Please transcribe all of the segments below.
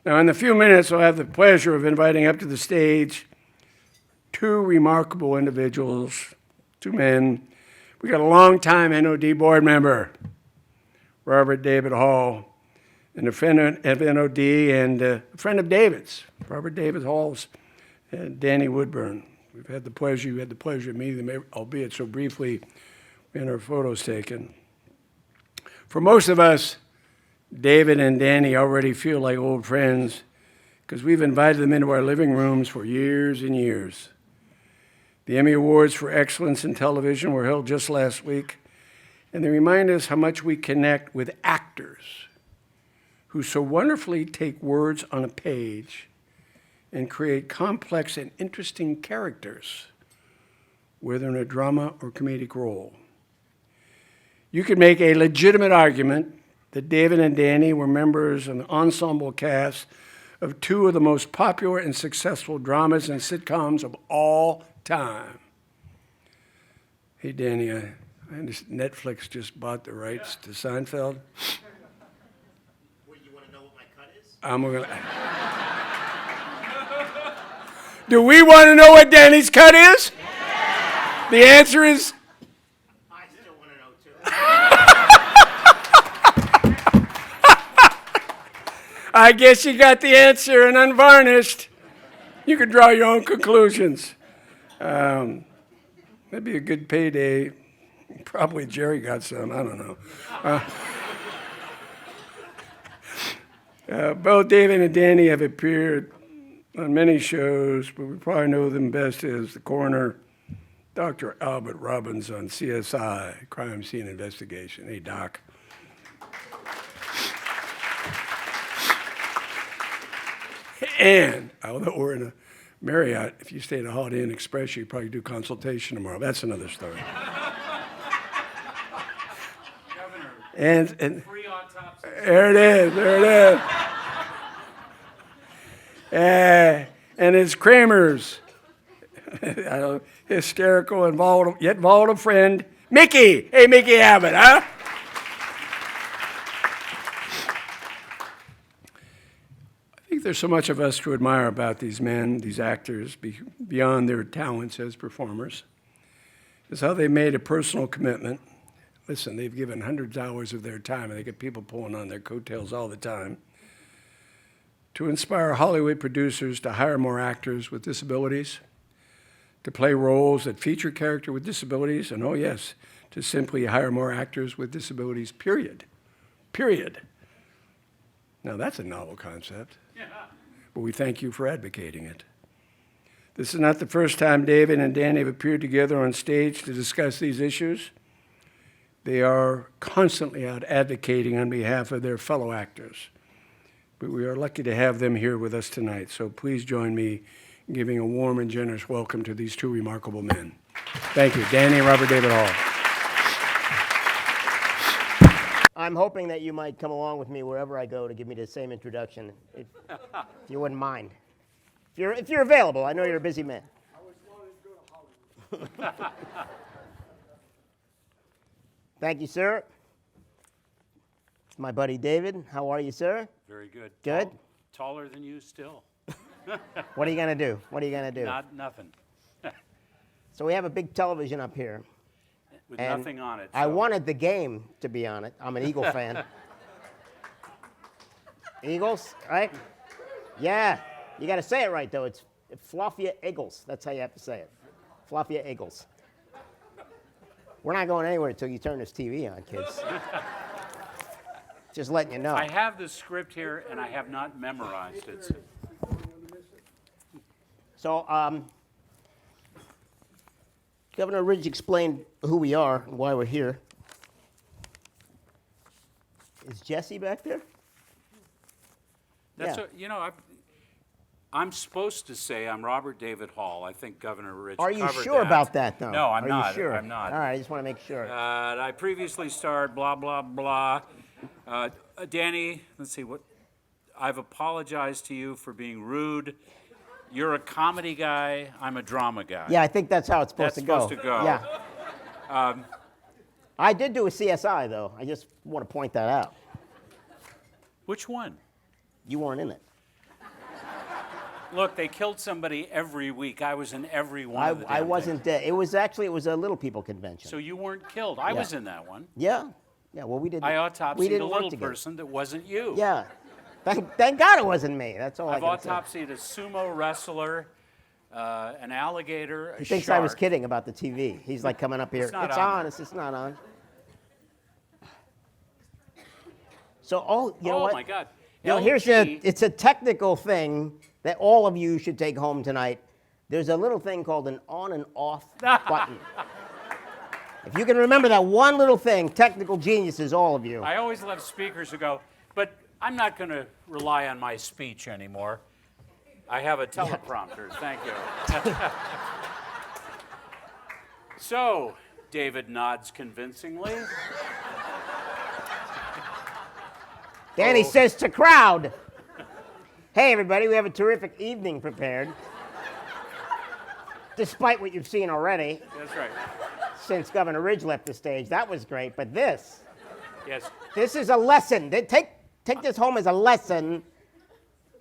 Now, in a few minutes, I'll have the pleasure of inviting up to the stage two remarkable individuals, two men. We got a longtime NOD board member, Robert David Hall, and a friend of NOD and a friend of David's, Robert David Hall's, and Danny Woodburn. You had the pleasure of meeting them, albeit so briefly, in our photos taken. For most of us, David and Danny already feel like old friends because we've invited them into our living rooms for years and years. The Emmy Awards for Excellence in Television were held just last week, and they remind us how much we connect with actors who so wonderfully take words on a page and create complex and interesting characters, whether in a drama or comedic role. You could make a legitimate argument that David and Danny were members of the ensemble cast of two of the most popular and successful dramas and sitcoms of all time. Hey, Danny, I understand Netflix just bought the rights to Seinfeld. Well, you want to know what my cut is? I'm gonna. Do we want to know what Danny's cut is? Yeah. The answer is. I still want to know too. I guess you got the answer and unvarnished. You can draw your own conclusions. That'd be a good payday. Probably Jerry got some, I don't know. Both David and Danny have appeared on many shows, but we probably know them best as the coroner, Dr. Albert Robbins on CSI, Crime Scene Investigation. Hey, Doc. And although we're in a Marriott, if you stay at a Holiday Inn Express, you probably do consultation tomorrow. That's another story. Governor, and free autopsy. there it is. And his Kramer's hysterical and volatile, yet volatile friend, Mickey. Hey, Mickey Abbott, huh? I think there's so much of us to admire about these men, these actors, beyond their talents as performers. Is how they made a personal commitment. Listen, they've given hundreds of hours of their time, and they get people pulling on their coattails all the time, to inspire Hollywood producers to hire more actors with disabilities, to play roles that feature character with disabilities, and oh yes, to simply hire more actors with disabilities, period. Period. Now that's a novel concept, but we thank you for advocating it. This is not the first time David and Danny have appeared together on stage to discuss these issues. They are constantly out advocating on behalf of their fellow actors. But we are lucky to have them here with us tonight. So please join me in giving a warm and generous welcome to these two remarkable men. Thank you, Danny and Robert David Hall. I'm hoping that you might come along with me wherever I go to give me the same introduction, if you wouldn't mind. If you're available, I know you're a busy man. I was wanting to go to Hollywood. Thank you, sir. My buddy David, how are you, sir? Very good. Good? Taller than you still. What are you gonna do? What are you gonna do? Nothing. So we have a big television up here. With and nothing on it. I so- wanted the game to be on it. I'm an Eagle fan. Eagles, right? Yeah. You got to say it right, though. It's Philadelphia Eagles. That's how you have to say it. Philadelphia Eagles. We're not going anywhere until you turn this TV on, kids. Just letting you know. I have the script here, and I have not memorized it. So, Governor Ridge explained who we are and why we're here. Is Jesse back there? That's Yeah. I'm supposed to say I'm Robert David Hall. I think Governor Rich Are you covered sure that. about that, though? No, I'm Are not. You sure? I'm not. All right, I just want to make sure. I previously starred blah, blah, blah. Danny, let's see, I've apologized to you for being rude. You're a comedy guy. I'm a drama guy. Yeah, I think that's how it's supposed to go. That's supposed to go. Yeah. I did do a CSI, though. I just want to point that out. Which one? You weren't in it. Look, they killed somebody every week. I was in every one of the I damn wasn't things. there. It was a little people convention. So you weren't killed. I was in that one. Yeah. Yeah, well, we didn't. I we autopsied a didn't work little together. person that wasn't you. Yeah. Thank God it wasn't me. That's all I've I can say. autopsied a sumo wrestler, an alligator, a He thinks I was shark. kidding about the TV. He's like coming up here. It's not It's on. on. It's not on. So, you know Oh what? my God. You know, it's a technical thing that all of you should take home tonight. There's a little thing called an on and off button. If you can remember that one little thing, technical geniuses, all of you. I always love speakers who go, but I'm not going to rely on my speech anymore. I have a teleprompter. Thank you. So, David nods convincingly. Danny says to crowd, hey, everybody, we have a terrific evening prepared. Despite what you've seen already That's right. since Governor Ridge left the stage. That was great. But this Yes. is a lesson. Take this home as a lesson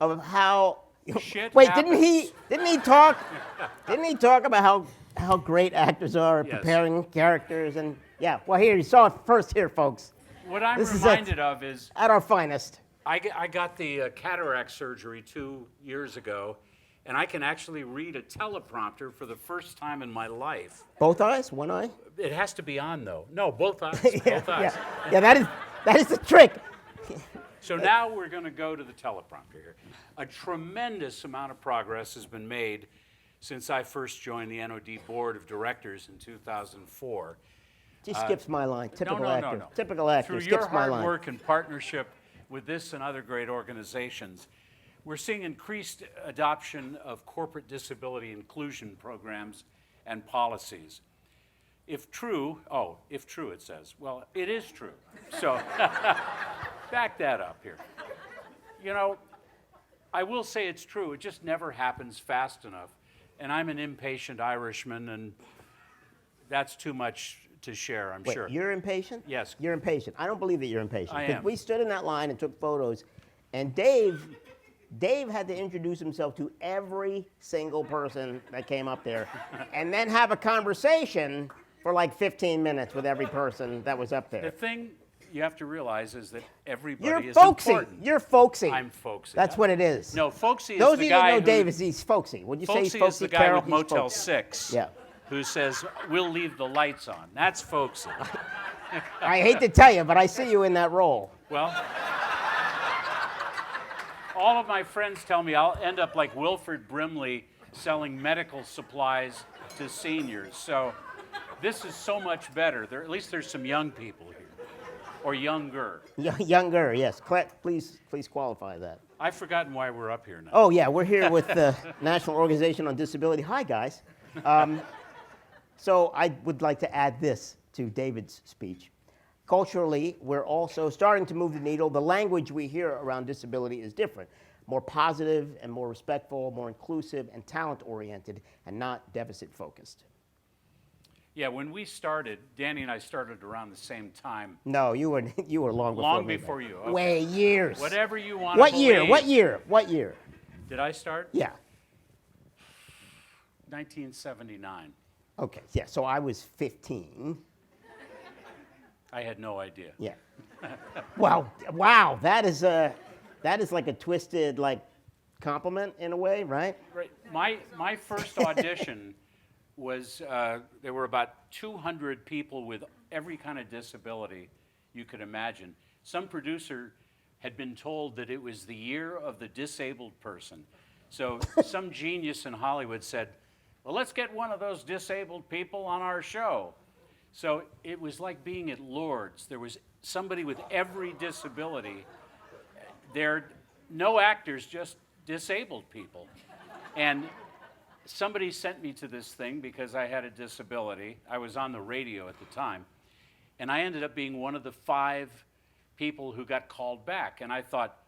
of how... Shit Wait, happens. didn't he talk about how great actors are at Yes. preparing characters? And yeah, well, here, you saw it first here, folks. What I'm This is it. reminded of is At our finest. I got the cataract surgery 2 years ago, and I can actually read a teleprompter for the first time in my life. Both eyes? One eye? It has to be on, though. No, both eyes. Yeah, Both eyes. yeah, that is the trick. So now we're going to go to the teleprompter here. A tremendous amount of progress has been made since I first joined the NOD Board of Directors in 2004. She skips my line. Typical actor. No. Typical actor. Through Skips your my hard line. work and partnership with this and other great organizations, we're seeing increased adoption of corporate disability inclusion programs and policies. If true, it says. Well, it is true. So back that up here. You know, I will say it's true. It just never happens fast enough. And I'm an impatient Irishman, and that's too much to share, I'm Wait, sure. you're impatient? Yes. You're impatient. I don't believe that you're impatient. I 'Cause am. we stood in that line and took photos, and Dave had to introduce himself to every single person that came up there, and then have a conversation for like 15 minutes with every person that was up The there. thing you have to realize is that everybody You're is folksy. important. You're folksy. I'm folksy. That's what it is. No, folksy is Those the of you guy that know who, Dave, he's folksy. Would you say he's folksy folksy, is the guy Carol? with He's Motel folksy. 6 Yeah. who says, we'll leave the lights on. That's folksy. I hate to tell you, but I see you in that role. Well, all of my friends tell me I'll end up like Wilford Brimley selling medical supplies to seniors. So this is so much better. At least there's some young people here, or younger. Younger, yes. Please qualify that. I've forgotten why we're up here now. Oh, yeah, we're here with the National Organization on Disability. Hi, guys. So I would like to add this to David's speech. Culturally, we're also starting to move the needle. The language we hear around disability is different, more positive and more respectful, more inclusive and talent-oriented, and not deficit-focused. Yeah, when we started, Danny and I started around the same time. No, you were long before Long me, before man. you. Okay. Way years. Whatever you want What to year? believe. What year? What year? Did I start? Yeah. 1979. Okay. Yeah. So I was 15. I had no idea. Yeah. Wow. That is like a twisted compliment in a way, right? Right. My first audition was there were about 200 people with every kind of disability you could imagine. Some producer had been told that it was the year of the disabled person. So some genius in Hollywood said, well, let's get one of those disabled people on our show. So it was like being at Lourdes. There was somebody with every disability. There, no actors, just disabled people. And somebody sent me to this thing because I had a disability. I was on the radio at the time. And I ended up being one of the 5 people who got called back. And I thought,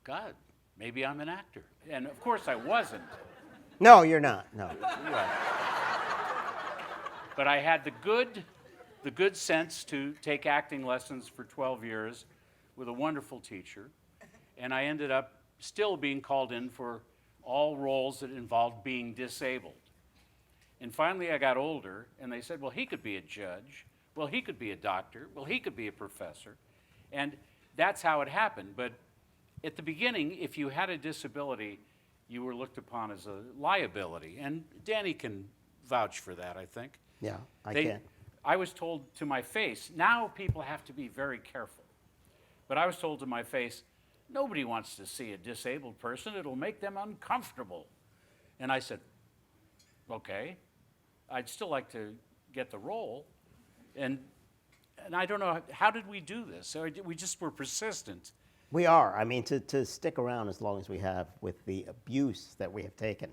God, maybe I'm an actor. And of course I wasn't. No, you're not. No. But I had the good sense to take acting lessons for 12 years with a wonderful teacher. And I ended up still being called in for all roles that involved being disabled. And finally, I got older, and they said, well, he could be a judge. Well, he could be a doctor. Well, he could be a professor. And that's how it happened. But at the beginning, if you had a disability, you were looked upon as a liability. And Danny can vouch for that, I think. Yeah, I can. I was told to my face, now people have to be very careful. But I was told to my face, nobody wants to see a disabled person. It'll make them uncomfortable. And I said, okay, I'd still like to get the role. And I don't know, how did we do this? So we just were persistent. We are. I mean, to stick around as long as we have with the abuse that we have taken.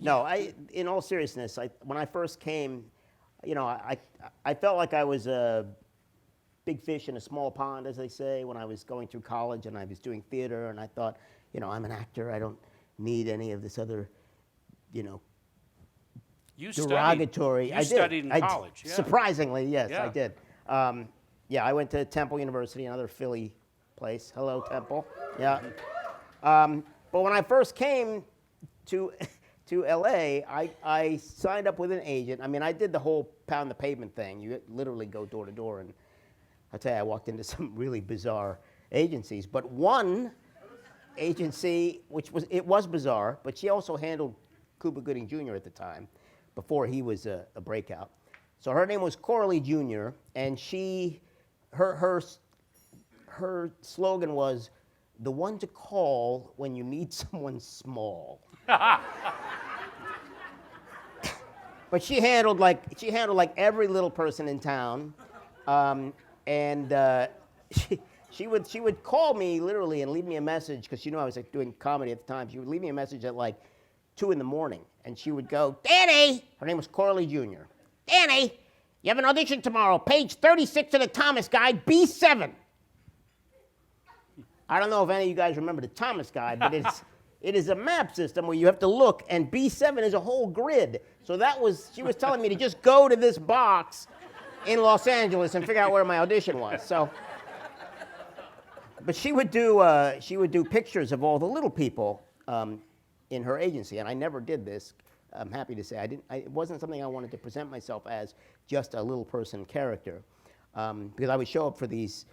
No, in all seriousness, when I first came, you know, I felt like I was a big fish in a small pond, as they say, when I was going through college and I was doing theater, and I thought, you know, I'm an actor. I don't need any of this other, you know, derogatory. You studied in college, yeah. Surprisingly, yes, Yeah. I did. Yeah, I went to Temple University, another Philly place. Hello, Temple. Yeah. But when I first came to LA, I signed up with an agent. I mean, I did the whole pound the pavement thing. You literally go door to door, and I'll tell you, I walked into some really bizarre agencies. But one agency, it was bizarre, but she also handled Cuba Gooding Jr. at the time, before he was a breakout. So her name was Coralie Jr., and her slogan was, the one to call when you need someone small. But she handled like every little person in town, and she would call me literally and leave me a message, because she knew I was like doing comedy at the time. She would leave me a message at like 2 in the morning, and she would go, Danny, her name was Coralie Jr. Danny, you have an audition tomorrow, page 36 of the Thomas Guide, B7. I don't know if any of you guys remember the Thomas Guide, but it is a map system where you have to look, and B7 is a whole grid. So she was telling me to just go to this box in Los Angeles and figure out where my audition was. So, but she would do pictures of all the little people in her agency, and I never did this. I'm happy to say it wasn't something I wanted to present myself as just a little person character, because I would show up for these,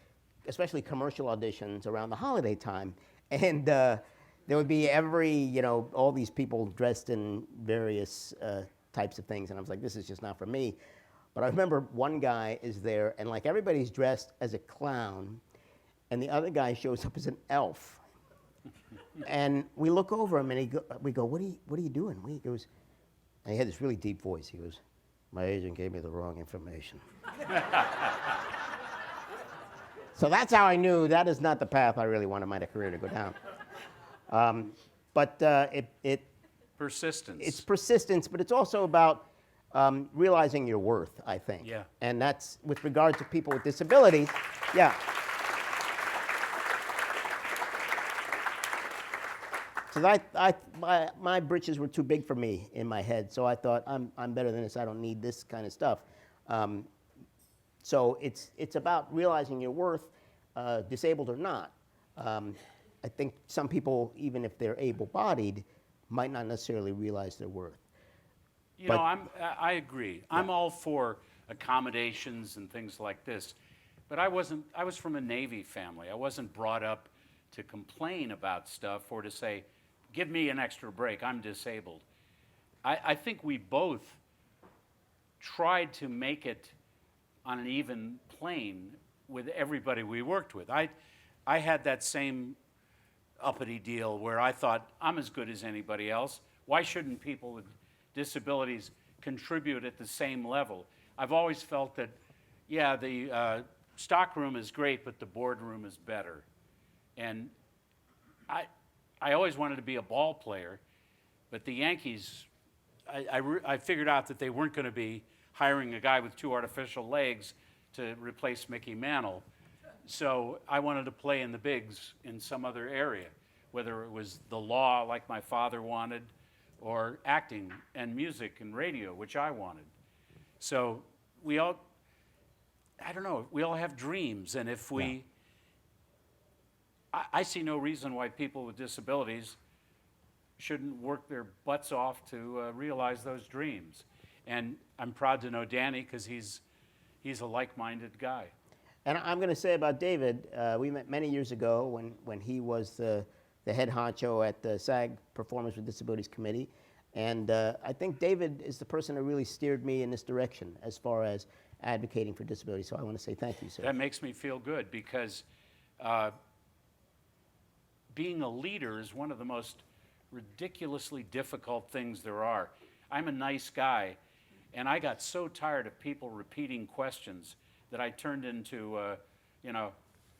especially commercial auditions around the holiday time, and there would be all these people dressed in various types of things, and I was like, this is just not for me. But I remember one guy is there, and like everybody's dressed as a clown, and the other guy shows up as an elf. And we look over him, and we go, what are you doing? He goes, and he had this really deep voice. He goes, my agent gave me the wrong information. So that's how I knew that is not the path I really wanted my career to go down. But Persistence. it's persistence, but it's also about realizing your worth, I think. Yeah. And that's with regard to people with disabilities. Yeah. So my britches were too big for me in my head, so I thought, I'm better than this. I don't need this kind of stuff. So it's about realizing your worth, disabled or not. I think some people, even if they're able-bodied, might not necessarily realize their worth. You know, I agree. Yeah. I'm all for accommodations and things like this, but I was from a Navy family. I wasn't brought up to complain about stuff or to say, give me an extra break, I'm disabled. I think we both tried to make it on an even plane with everybody we worked with. I had that same uppity deal where I thought, I'm as good as anybody else. Why shouldn't people with disabilities contribute at the same level? I've always felt that, yeah, the stockroom is great, but the boardroom is better. And I always wanted to be a ball player, but the Yankees, I figured out that they weren't going to be hiring a guy with 2 artificial legs to replace Mickey Mantle. So I wanted to play in the bigs in some other area, whether it was the law like my father wanted, or acting and music and radio, which I wanted. So we all have dreams, and if we, I see no reason why people with disabilities shouldn't work their butts off to realize those dreams. And I'm proud to know Danny because he's a like-minded guy. And I'm going to say about David, we met many years ago when he was the head honcho at the SAG Performers with Disabilities Committee. And I think David is the person who really steered me in this direction as far as advocating for disability. So I want to say thank you, sir. That makes me feel good because being a leader is one of the most ridiculously difficult things there are. I'm a nice guy, and I got so tired of people repeating questions that I turned into,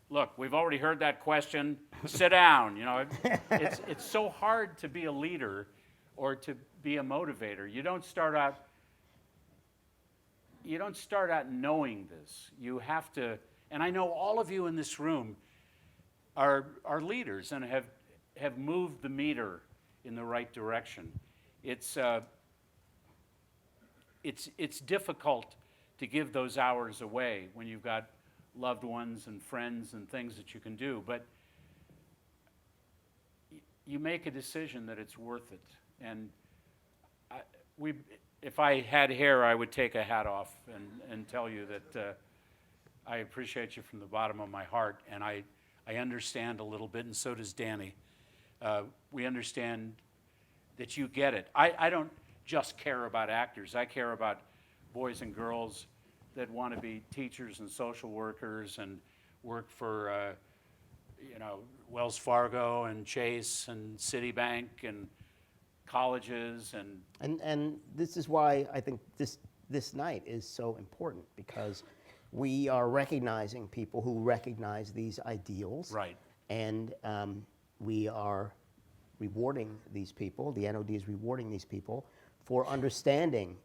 look, we've already heard that question, sit down. It's so hard to be a leader or to be a motivator. You don't start out knowing this. You have to, and I know all of you in this room are leaders and have moved the meter in the right direction. It's difficult to give those hours away when you've got loved ones and friends and things that you can do, but you make a decision that it's worth it. And if I had hair, I would take a hat off and tell you that I appreciate you from the bottom of my heart, and I understand a little bit, and so does Danny. We understand that you get it. I don't just care about actors. I care about boys and girls that want to be teachers and social workers and work for, Wells Fargo and Chase and Citibank and colleges And this is why I think this night is so important, because we are recognizing people who recognize these ideals. Right. And we are rewarding these people, the NOD is rewarding these people for understanding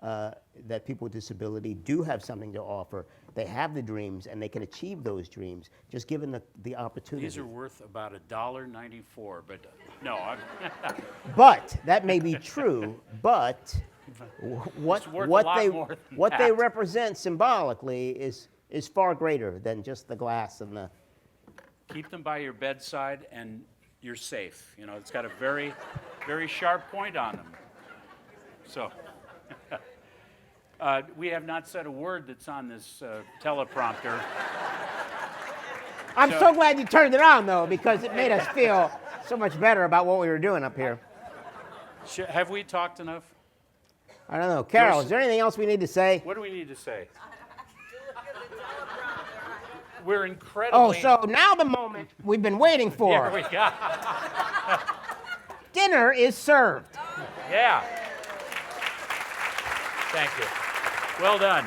that people with disability do have something to offer. They have the dreams and they can achieve those dreams, just given the opportunity. These are worth about $1.94, but no, But that may be true, but It's worth a lot more than what they that. represent symbolically is far greater than just the glass and the. keep them by your bedside and you're safe. It's got a very, very sharp point on them. So, we have not said a word that's on this teleprompter. I'm so glad you turned it on, though, because it made us feel so much better about what we were doing up here. Have we talked enough? I don't know. Carol, is there anything else we need to say? What do we need to say? We're incredibly... Oh, so now the moment we've been waiting for. Here we go. Dinner is served. Yeah. Thank you. Well done.